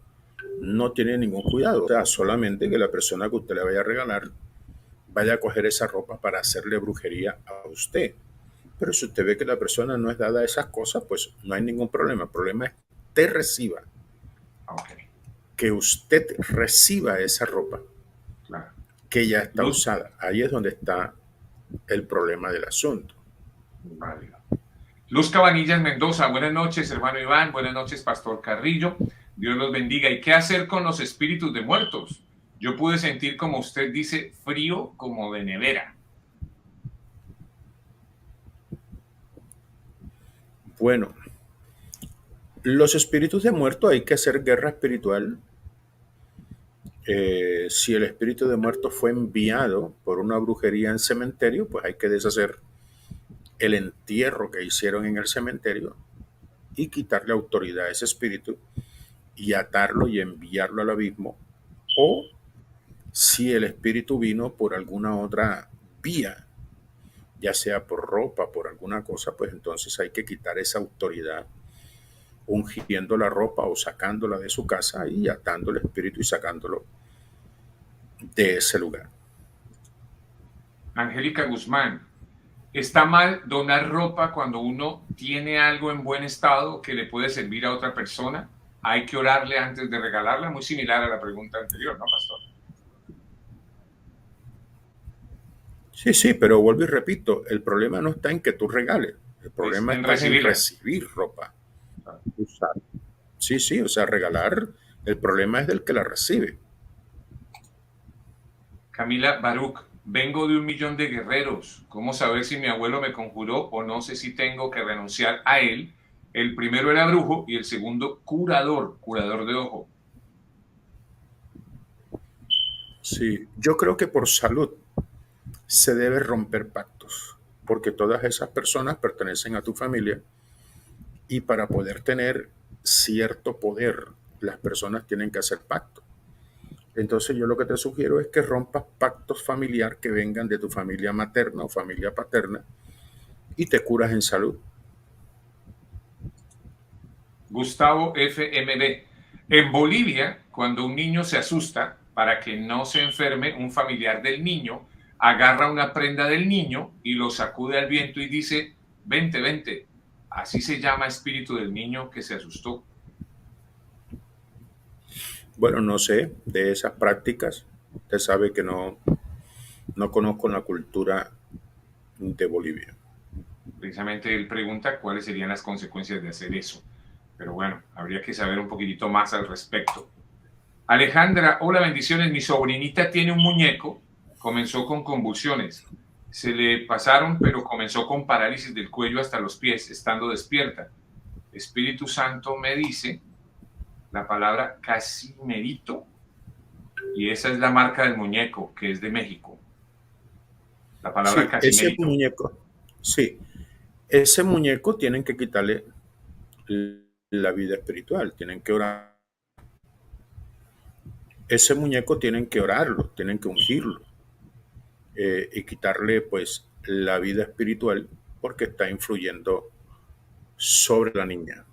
no tiene ningún cuidado. O sea, solamente que la persona que usted le vaya a regalar vaya a coger esa ropa para hacerle brujería a usted. Pero si usted ve que la persona no es dada a esas cosas, pues no hay ningún problema. El problema es que usted reciba, Okay. que usted reciba esa ropa Claro. que ya está Luz. usada. Ahí es donde está el problema del asunto. Válido. Luz Cabanillas Mendoza, buenas noches, hermano Iván, buenas noches, pastor Carrillo, Dios los bendiga. ¿Y qué hacer con los espíritus de muertos? Yo pude sentir, como usted dice, frío como de nevera. Bueno, los espíritus de muerto hay que hacer guerra espiritual. Si el espíritu de muerto fue enviado por una brujería en cementerio, pues hay que deshacer el entierro que hicieron en el cementerio y quitarle autoridad a ese espíritu y atarlo y enviarlo al abismo. O si el espíritu vino por alguna otra vía, ya sea por ropa, por alguna cosa, pues entonces hay que quitar esa autoridad ungiendo la ropa o sacándola de su casa y atando el espíritu y sacándolo de ese lugar. Angélica Guzmán, ¿está mal donar ropa cuando uno tiene algo en buen estado que le puede servir a otra persona? ¿Hay que orarle antes de regalarla? Muy similar a la pregunta anterior, ¿no, pastor? Sí, pero vuelvo y repito, el problema no está en que tú regales, el Es problema en está en recibirla. recibir ropa. Usar. Sí, o sea, regalar, el problema es del que la recibe. Camila Baruch, vengo de 1 millón de guerreros. ¿Cómo saber si mi abuelo me conjuró o no sé si tengo que renunciar a él? El primero era brujo y el segundo curador de ojo. Sí, yo creo que por salud se debe romper pactos, porque todas esas personas pertenecen a tu familia y para poder tener cierto poder, las personas tienen que hacer pactos. Entonces yo lo que te sugiero es que rompas pactos familiar que vengan de tu familia materna o familia paterna y te curas en salud. Gustavo FMB. En Bolivia, cuando un niño se asusta, para que no se enferme, un familiar del niño agarra una prenda del niño y lo sacude al viento y dice, vente, vente. Así se llama espíritu del niño que se asustó. Bueno, no sé de esas prácticas. Usted sabe que no conozco la cultura de Bolivia. Precisamente él pregunta cuáles serían las consecuencias de hacer eso. Pero bueno, habría que saber un poquitito más al respecto. Alejandra, hola, bendiciones. Mi sobrinita tiene un muñeco, comenzó con convulsiones. Se le pasaron, pero comenzó con parálisis del cuello hasta los pies, estando despierta. Espíritu Santo me dice la palabra casimerito, y esa es la marca del muñeco, que es de México. La palabra Sí, ese casimerito. muñeco, sí, ese muñeco tienen que quitarle la vida espiritual, tienen que orar. Ese muñeco tienen que orarlo, tienen que ungirlo y quitarle pues la vida espiritual porque está influyendo sobre la niña.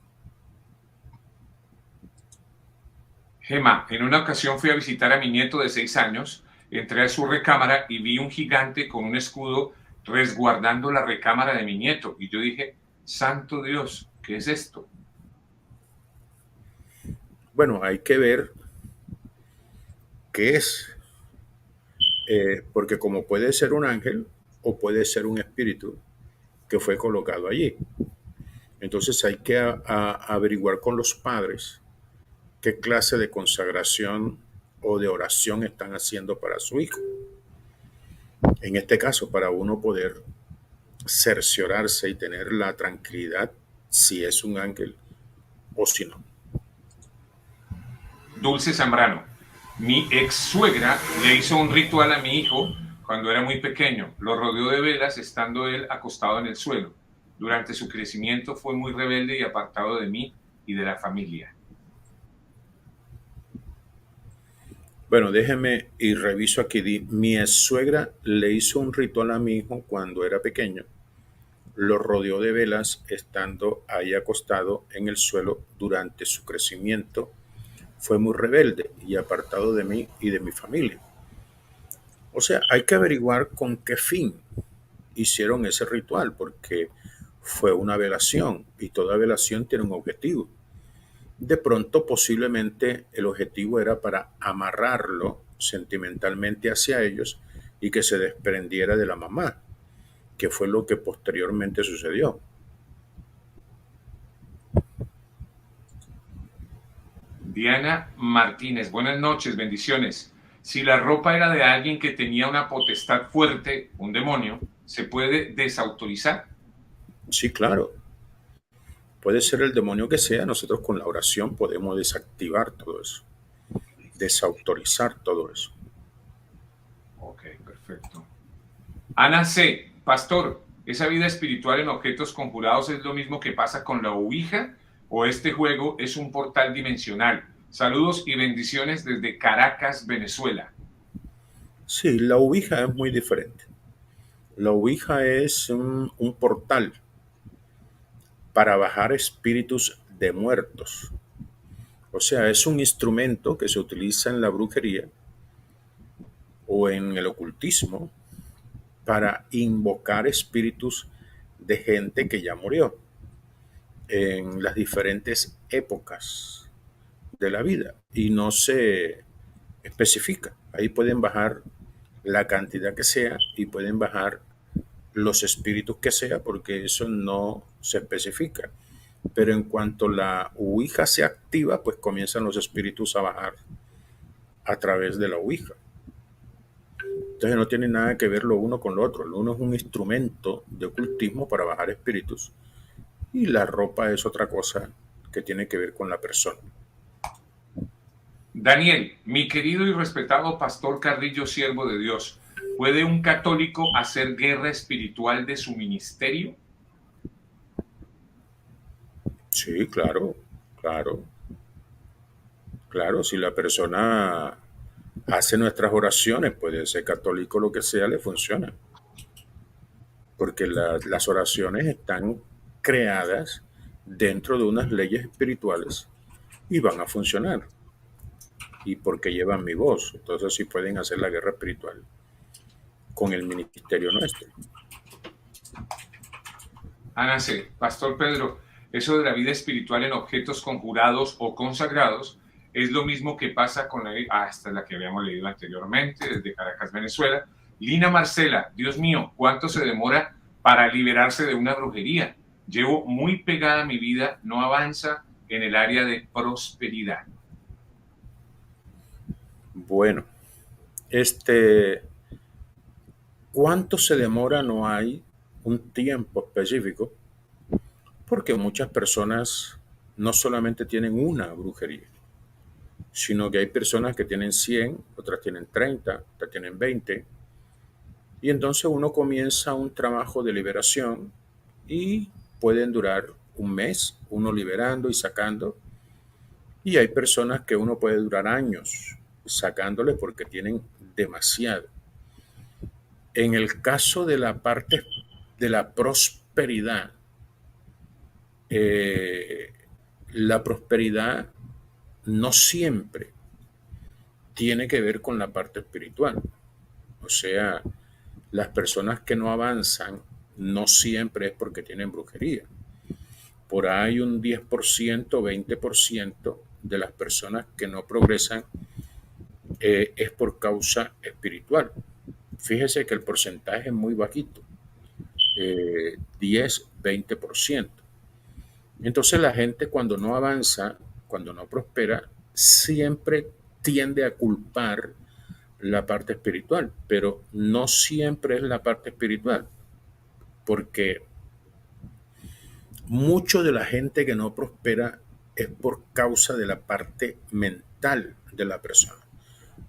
Gema, en una ocasión fui a visitar a mi nieto de 6 años, entré a su recámara y vi un gigante con un escudo resguardando la recámara de mi nieto. Y yo dije, santo Dios, ¿Qué es esto? Bueno, hay que ver qué es, porque como puede ser un ángel o puede ser un espíritu que fue colocado allí. Entonces hay que averiguar con los padres qué clase de consagración o de oración están haciendo para su hijo. En este caso, para uno poder cerciorarse y tener la tranquilidad si es un ángel o si no. Dulce Zambrano. Mi ex suegra le hizo un ritual a mi hijo cuando era muy pequeño. Lo rodeó de velas estando él acostado en el suelo. Durante su crecimiento fue muy rebelde y apartado de mí y de la familia. Bueno, déjeme y reviso aquí. Mi ex suegra le hizo un ritual a mi hijo cuando era pequeño. Lo rodeó de velas estando ahí acostado en el suelo durante su crecimiento. Fue muy rebelde y apartado de mí y de mi familia. O sea, hay que averiguar con qué fin hicieron ese ritual, porque fue una velación y toda velación tiene un objetivo. De pronto, posiblemente el objetivo era para amarrarlo sentimentalmente hacia ellos y que se desprendiera de la mamá, que fue lo que posteriormente sucedió. Diana Martínez, buenas noches, bendiciones. Si la ropa era de alguien que tenía una potestad fuerte, un demonio, ¿se puede desautorizar? Sí, claro, puede ser el demonio que sea, nosotros con la oración podemos desactivar todo eso, desautorizar todo eso. Ok, perfecto. Ana C. Pastor, ¿esa vida espiritual en objetos conjurados es lo mismo que pasa con la Ouija o este juego es un portal dimensional? Saludos y bendiciones desde Caracas, Venezuela. Sí, la Ouija es muy diferente. La Ouija es un portal para bajar espíritus de muertos. O sea, es un instrumento que se utiliza en la brujería o en el ocultismo para invocar espíritus de gente que ya murió en las diferentes épocas de la vida y no se especifica. Ahí pueden bajar la cantidad que sea y pueden bajar los espíritus que sea porque eso no se especifica. Pero en cuanto la Ouija se activa, pues comienzan los espíritus a bajar a través de la Ouija. Entonces no tiene nada que ver lo uno con lo otro. Lo uno es un instrumento de ocultismo para bajar espíritus y la ropa es otra cosa que tiene que ver con la persona. Daniel, mi querido y respetado pastor Carrillo, siervo de Dios, ¿puede un católico hacer guerra espiritual de su ministerio? Sí, claro, claro, claro. Si la persona hace nuestras oraciones, puede ser católico, lo que sea, le funciona. Porque las oraciones están creadas dentro de unas leyes espirituales y van a funcionar. Y porque llevan mi voz. Entonces sí pueden hacer la guerra espiritual con el ministerio nuestro. Ana C. Pastor Pedro, eso de la vida espiritual en objetos conjurados o consagrados es lo mismo que pasa con esta es la que habíamos leído anteriormente, desde Caracas, Venezuela. Lina Marcela, Dios mío, ¿cuánto se demora para liberarse de una brujería? Llevo muy pegada mi vida, no avanza en el área de prosperidad. Bueno, este, ¿cuánto se demora? No hay un tiempo específico, porque muchas personas no solamente tienen una brujería, sino que hay personas que tienen 100, otras tienen 30, otras tienen 20, y entonces uno comienza un trabajo de liberación y pueden durar un mes, uno liberando y sacando, y hay personas que uno puede durar años sacándole porque tienen demasiado. En el caso de la parte de eh, la prosperidad no siempre tiene que ver con la parte espiritual. O sea, las personas que no avanzan no siempre es porque tienen brujería. por ahí un 10%, 20% de las personas que no progresan es por causa espiritual. Fíjese que el porcentaje es muy bajito, 10, 20%. Entonces la gente cuando no avanza, cuando no prospera, siempre tiende a culpar la parte espiritual, pero no siempre es la parte espiritual, porque mucho de la gente que no prospera es por causa de la parte mental de la persona,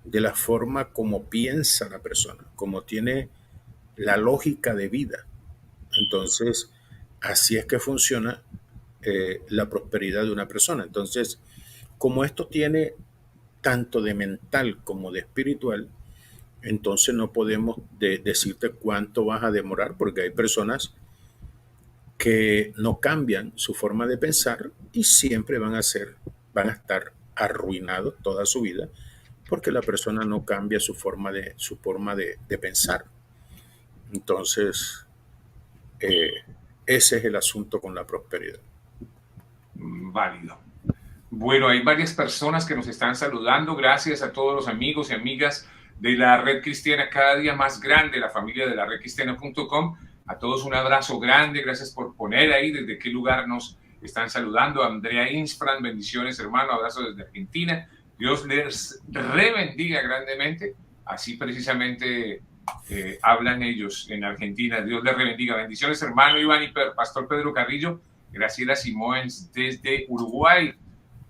de la forma como piensa la persona, como tiene la lógica de vida. Entonces, así es que funciona la prosperidad de una persona. Entonces, como esto tiene tanto de mental como de espiritual, entonces no podemos decirte cuánto vas a demorar, porque hay personas que no cambian su forma de pensar y siempre van a estar arruinados toda su vida, porque la persona no cambia su forma de pensar. Entonces, eh, ese es el asunto con la prosperidad. Válido. Bueno, hay varias personas que nos están saludando. Gracias a todos los amigos y amigas de la Red Cristiana cada día más grande, la familia de la redcristiana.com. A todos un abrazo grande. Gracias por poner ahí desde qué lugar nos están saludando. Andrea Insfran, bendiciones, hermano. Abrazo desde Argentina. Dios les rebendiga grandemente. Así precisamente hablan ellos en Argentina. Dios les rebendiga. Bendiciones, hermano Iván y Pastor Pedro Carrillo. Graciela Simóens desde Uruguay.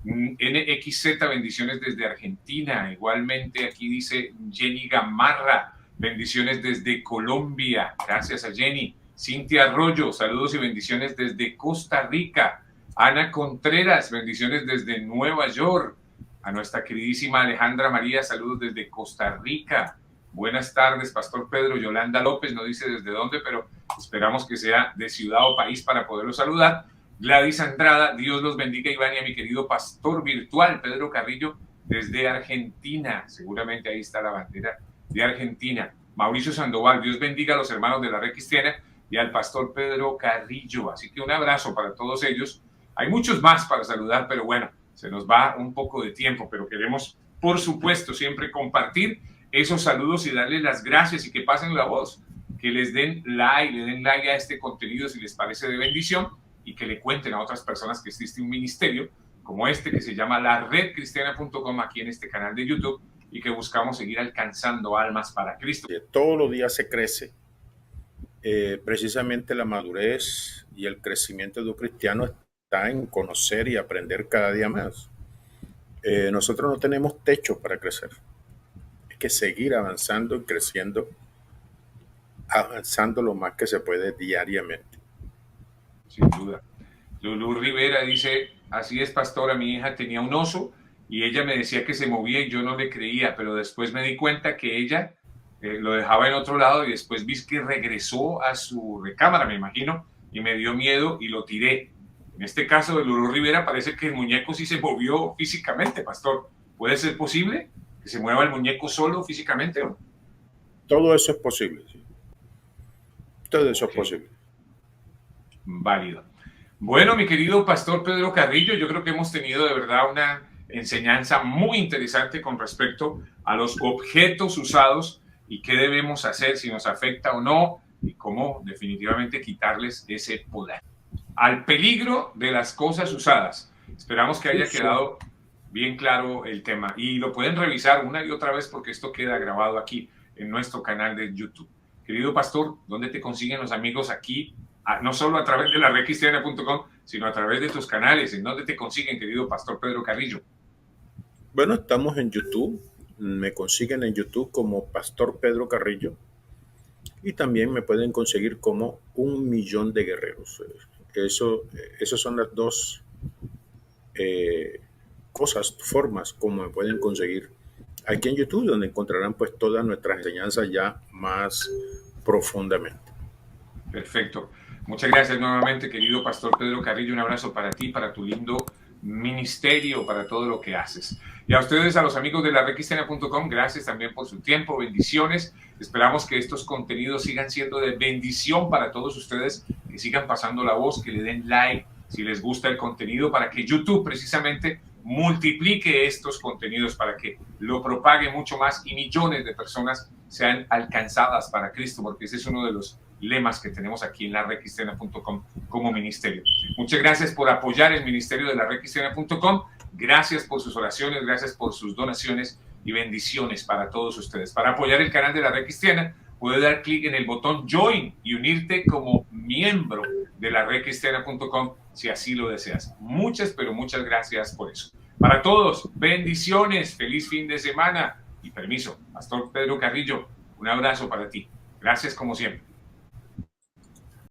NXZ, bendiciones desde Argentina. Igualmente aquí dice Jenny Gamarra, bendiciones desde Colombia. Gracias a Jenny. Cintia Arroyo, saludos y bendiciones desde Costa Rica. Ana Contreras, bendiciones desde Nueva York. A nuestra queridísima Alejandra María, saludos desde Costa Rica. Buenas tardes, Pastor Pedro. Yolanda López no dice desde dónde, pero esperamos que sea de ciudad o país para poderlo saludar. Gladys Andrada, Dios los bendiga, Iván, y a mi querido pastor virtual, Pedro Carrillo, desde Argentina. Seguramente ahí está la bandera de Argentina. Mauricio Sandoval, Dios bendiga a los hermanos de la Red Cristiana y al pastor Pedro Carrillo. Así que un abrazo para todos ellos. Hay muchos más para saludar, pero bueno, se nos va un poco de tiempo, pero queremos, por supuesto, siempre compartir esos saludos y darles las gracias y que pasen la voz, que les den like a este contenido si les parece de bendición, y que le cuenten a otras personas que existe un ministerio como este que se llama la redcristiana.com aquí en este canal de YouTube y que buscamos seguir alcanzando almas para Cristo. Todos los días se crece. Precisamente la madurez y el crecimiento de un cristiano está en conocer y aprender cada día más. Nosotros no tenemos techo para crecer. Hay que seguir avanzando y creciendo, avanzando lo más que se puede diariamente. Sin duda. Lulú Rivera dice, así es, pastora, mi hija tenía un oso y ella me decía que se movía y yo no le creía, pero después me di cuenta que ella lo dejaba en otro lado y después vi que regresó a su recámara, me imagino, y me dio miedo y lo tiré. En este caso de Lulú Rivera parece que el muñeco sí se movió físicamente, pastor. ¿Puede ser posible que se mueva el muñeco solo físicamente? ¿O? Todo eso es posible. ¿Sí? Todo eso es posible. Válido. Bueno, mi querido pastor Pedro Carrillo, yo creo que hemos tenido de verdad una enseñanza muy interesante con respecto a los objetos usados y qué debemos hacer, si nos afecta o no, y cómo definitivamente quitarles ese poder. Al peligro de las cosas usadas. Esperamos que haya quedado bien claro el tema y lo pueden revisar una y otra vez porque esto queda grabado aquí en nuestro canal de YouTube. Querido pastor, ¿dónde te consiguen los amigos aquí? No solo a través de la redcristiana.com, sino a través de tus canales. ¿En dónde te consiguen, querido pastor Pedro Carrillo? Bueno, estamos en YouTube. Me consiguen en YouTube como Pastor Pedro Carrillo. Y también me pueden conseguir como 1.000.000 de guerreros. Esas son las dos formas como me pueden conseguir aquí en YouTube, donde encontrarán pues todas nuestras enseñanzas ya más profundamente. Perfecto. Muchas gracias nuevamente, querido pastor Pedro Carrillo. Un abrazo para ti, para tu lindo ministerio, para todo lo que haces. Y a ustedes, a los amigos de la redcristiana.com, gracias también por su tiempo, bendiciones. Esperamos que estos contenidos sigan siendo de bendición para todos ustedes, que sigan pasando la voz, que le den like, si les gusta el contenido, para que YouTube precisamente multiplique estos contenidos, para que lo propague mucho más y millones de personas sean alcanzadas para Cristo, porque ese es uno de los lemas que tenemos aquí en laredcristiana.com como ministerio. Muchas gracias por apoyar el ministerio de laredcristiana.com. Gracias por sus oraciones, gracias por sus donaciones y bendiciones para todos ustedes. Para apoyar el canal de La Red Cristiana, puedes dar clic en el botón Join y unirte como miembro de laredcristiana.com si así lo deseas. Muchas, pero muchas gracias por eso. Para todos, bendiciones, feliz fin de semana y permiso. Pastor Pedro Carrillo, un abrazo para ti. Gracias como siempre.